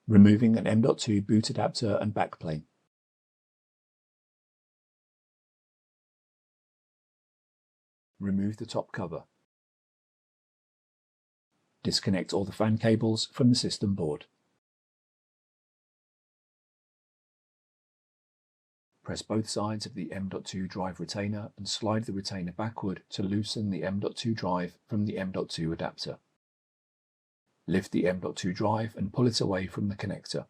Removing an M.2 boot adapter and backplane. Remove the top cover. Disconnect all the fan cables from the system board. Press both sides of the M.2 drive retainer and slide the retainer backward to loosen the M.2 drive from the M.2 adapter. Lift the M.2 drive and pull it away from the connector.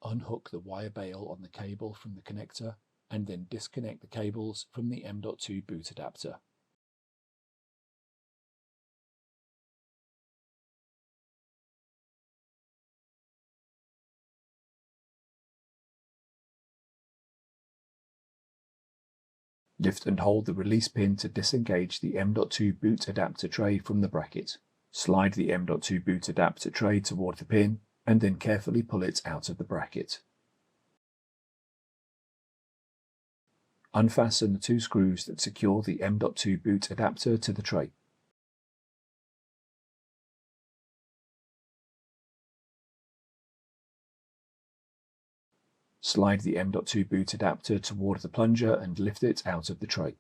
Unhook the wire bail on the cable from the connector and then disconnect the cables from the M.2 boot adapter. Lift and hold the release pin to disengage the M.2 boot adapter tray from the bracket. Slide the M.2 boot adapter tray toward the pin and then carefully pull it out of the bracket. Unfasten the two screws that secure the M.2 boot adapter to the tray. Slide the M.2 boot adapter toward the plunger and lift it out of the tray.